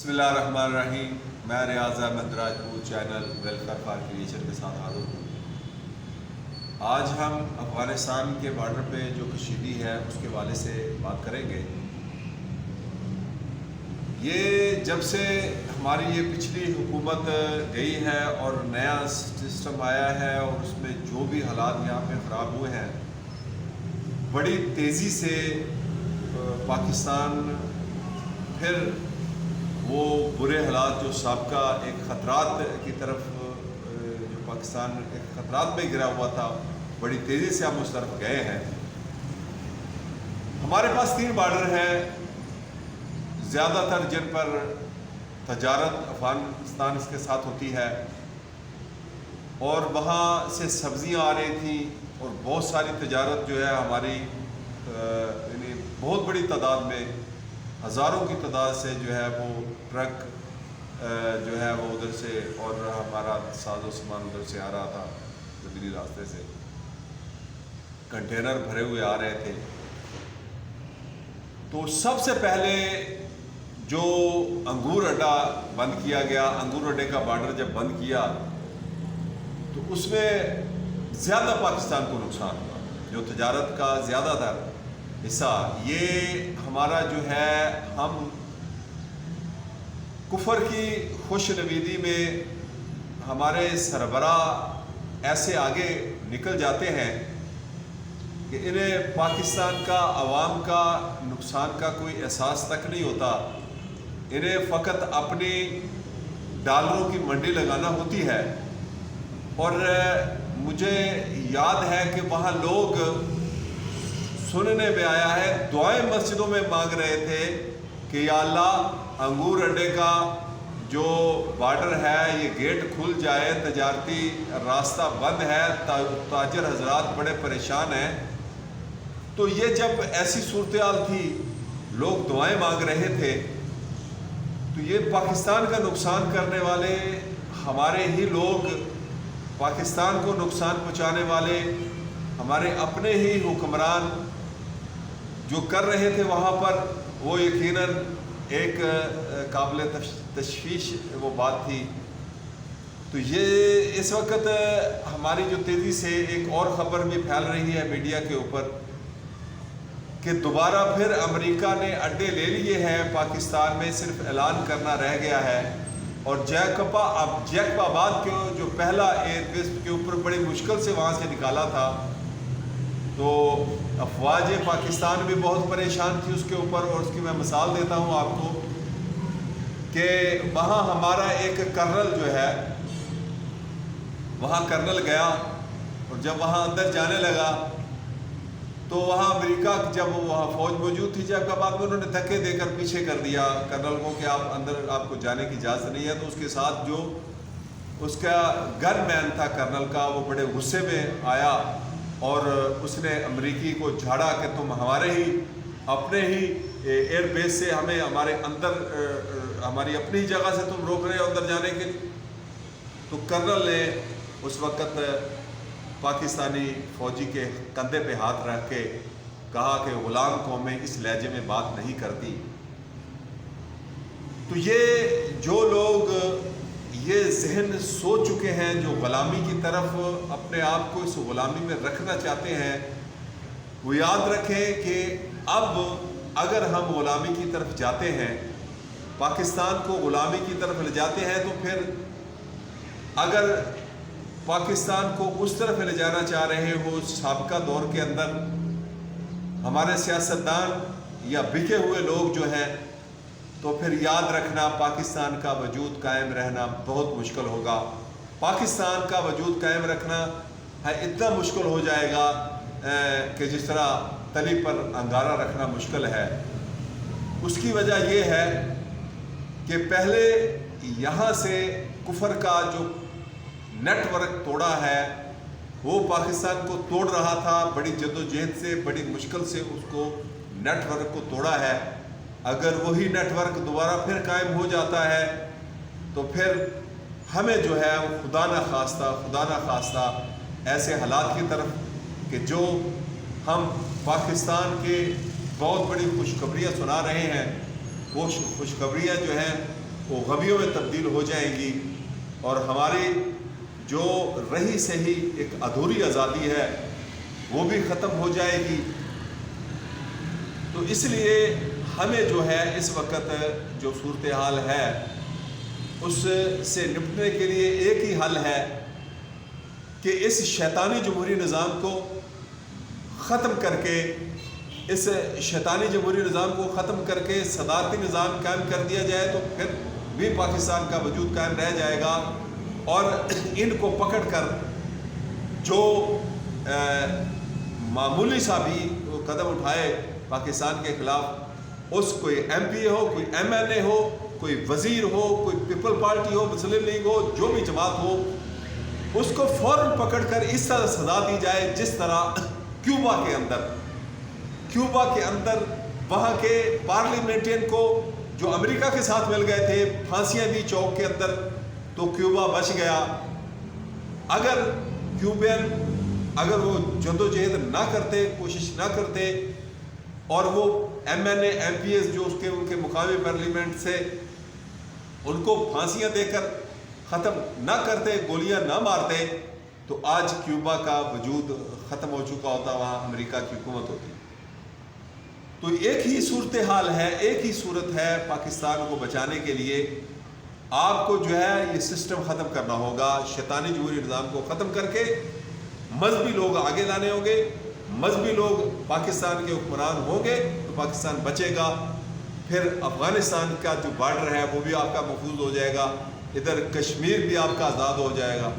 بسم اللہ الرحمن الرحیم۔ میں Riaz Ahmad Rajput channel welfare for creation کے ساتھ حاضر ہوں۔ آج ہم افغانستان کے بارڈر پہ جو کشیدگی ہے اس کے حوالے سے بات کریں گے۔ یہ جب سے ہماری یہ پچھلی حکومت گئی ہے اور نیا سسٹم آیا ہے اور اس میں جو بھی حالات یہاں پہ خراب ہوئے ہیں، بڑی تیزی سے پاکستان پھر وہ برے حالات جو سابقہ ایک خطرات کی طرف جو پاکستان ایک خطرات میں گرا ہوا تھا، بڑی تیزی سے ہم اس طرف گئے ہیں۔ ہمارے پاس 3 بارڈر ہیں، زیادہ تر جن پر تجارت افغانستان اس کے ساتھ ہوتی ہے، اور وہاں سے سبزیاں آ رہی تھیں اور بہت ساری تجارت جو ہے ہماری یعنی بہت بڑی تعداد میں، ہزاروں کی تعداد سے جو ہے وہ ٹرک جو ہے وہ ادھر سے اور ہمارا ساز و سامان ادھر سے آ رہا تھا، دلی راستے سے کنٹینر بھرے ہوئے آ رہے تھے۔ تو سب سے پہلے جو انگور اڈا بند کیا گیا، انگور اڈے کا بارڈر جب بند کیا تو اس میں زیادہ پاکستان کو نقصان ہوا۔ جو تجارت کا زیادہ تر حصہ یہ ہمارا جو ہے، ہم کفر کی خوش نویدی میں ہمارے سربراہ ایسے آگے نکل جاتے ہیں کہ انہیں پاکستان کا عوام کا نقصان کا کوئی احساس تک نہیں ہوتا، انہیں فقط اپنی ڈالروں کی منڈی لگانا ہوتی ہے۔ اور مجھے یاد ہے کہ وہاں لوگ سننے میں آیا ہے، دعائیں مسجدوں میں مانگ رہے تھے کہ یا اللہ انگور اڈے کا جو بارڈر ہے یہ گیٹ کھل جائے، تجارتی راستہ بند ہے، تاجر حضرات بڑے پریشان ہیں۔ تو یہ جب ایسی صورتحال تھی، لوگ دعائیں مانگ رہے تھے، تو یہ پاکستان کا نقصان کرنے والے ہمارے ہی لوگ، پاکستان کو نقصان پہنچانے والے ہمارے اپنے ہی حکمران جو کر رہے تھے وہاں پر، وہ یقیناً ایک قابل تشویش وہ بات تھی۔ تو یہ اس وقت ہماری جو تیزی سے ایک اور خبر بھی پھیل رہی ہے میڈیا کے اوپر کہ دوبارہ پھر امریکہ نے اڈے لے لیے ہیں پاکستان میں، صرف اعلان کرنا رہ گیا ہے۔ اور جیکب آباد کے جو پہلا ایئر بیس کے اوپر بڑی مشکل سے وہاں سے نکالا تھا، تو افواج پاکستان بھی بہت پریشان تھی اس کے اوپر۔ اور اس کی میں مثال دیتا ہوں آپ کو کہ وہاں ہمارا ایک کرنل جو ہے، وہاں کرنل گیا اور جب وہاں اندر جانے لگا تو وہاں امریکہ جب وہاں فوج موجود تھی جب آباد میں، انہوں نے دھکے دے کر پیچھے کر دیا کرنل کو کہ آپ اندر، آپ کو جانے کی اجازت نہیں ہے۔ تو اس کے ساتھ جو اس کا گن مین تھا کرنل کا، وہ بڑے غصے میں آیا اور اس نے امریکی کو جھاڑا کہ تم ہمارے ہی اپنے ہی ایئر بیس سے ہمیں ہمارے اندر، ہماری اپنی جگہ سے تم روک رہے ہو اندر جانے کے لیے۔ تو کرنل نے اس وقت پاکستانی فوجی کے کندھے پہ ہاتھ رکھ کے کہا کہ غلام قومیں اس لہجے میں بات نہیں کرتی۔ تو یہ جو لوگ یہ ذہن سوچ چکے ہیں، جو غلامی کی طرف اپنے آپ کو اس غلامی میں رکھنا چاہتے ہیں، وہ یاد رکھیں کہ اب اگر ہم غلامی کی طرف جاتے ہیں، پاکستان کو غلامی کی طرف لے جاتے ہیں، تو پھر اگر پاکستان کو اس طرف لے جانا چاہ رہے ہو سابقہ دور کے اندر ہمارے سیاستدان یا بکے ہوئے لوگ جو ہیں، تو پھر یاد رکھنا پاکستان کا وجود قائم رہنا بہت مشکل ہوگا۔ پاکستان کا وجود قائم رکھنا ہے اتنا مشکل ہو جائے گا کہ جس طرح تلی پر انگارہ رکھنا مشکل ہے۔ اس کی وجہ یہ ہے کہ پہلے یہاں سے کفر کا جو نیٹ ورک توڑا ہے، وہ پاکستان کو توڑ رہا تھا، بڑی جدوجہد سے، بڑی مشکل سے اس کو نیٹ ورک کو توڑا ہے۔ اگر وہی نیٹ ورک دوبارہ پھر قائم ہو جاتا ہے تو پھر ہمیں جو ہے خدا نہ خواستہ ایسے حالات کی طرف کہ جو ہم پاکستان کے بہت بڑی خوشخبریاں سنا رہے ہیں، وہ خوشخبریاں جو ہیں وہ غمیوں میں تبدیل ہو جائیں گی اور ہماری جو رہی سہی ایک ادھوری آزادی ہے وہ بھی ختم ہو جائے گی۔ تو اس لیے ہمیں جو ہے اس وقت جو صورتحال ہے اس سے نپٹنے کے لیے ایک ہی حل ہے کہ اس شیطانی جمہوری نظام کو ختم کر کے، اس شیطانی جمہوری نظام کو ختم کر کے صدارتی نظام قائم کر دیا جائے تو پھر بھی پاکستان کا وجود قائم رہ جائے گا۔ اور ان کو پکڑ کر جو معمولی سا بھی قدم اٹھائے پاکستان کے خلاف، اس کوئی ایم پی اے ہو، کوئی ایم این اے ہو، کوئی وزیر ہو، کوئی پیپل پارٹی ہو، مسلم لیگ ہو، جو بھی جماعت ہو، اس کو فوراً پکڑ کر اس طرح سزا دی جائے جس طرح کیوبا کے اندر وہاں کے پارلیمنٹین کو جو امریکہ کے ساتھ مل گئے تھے پھانسیاں دی چوک کے اندر، تو کیوبا بچ گیا۔ اگر کیوبین اگر وہ جدوجہد نہ کرتے، کوشش نہ کرتے اور وہ M N A M P S جو ان کے مقامی پارلیمنٹ سے ان کو پھانسیاں دے کر ختم نہ کرتے، گولیاں نہ مارتے، تو آج کیوبا کا وجود ختم ہو چکا ہوتا، وہاں امریکہ کی حکومت ہوتی۔ تو ایک ہی صورتحال ہے، ایک ہی صورت ہے پاکستان کو بچانے کے لیے۔ آپ کو جو ہے یہ سسٹم ختم کرنا ہوگا، شیطانی جمہوری نظام کو ختم کر کے مذہبی لوگ آگے لانے ہوں گے، مذہبی لوگ پاکستان کے حکمران ہوں گے تو پاکستان بچے گا۔ پھر افغانستان کا جو بارڈر ہے وہ بھی آپ کا محفوظ ہو جائے گا، ادھر کشمیر بھی آپ کا آزاد ہو جائے گا۔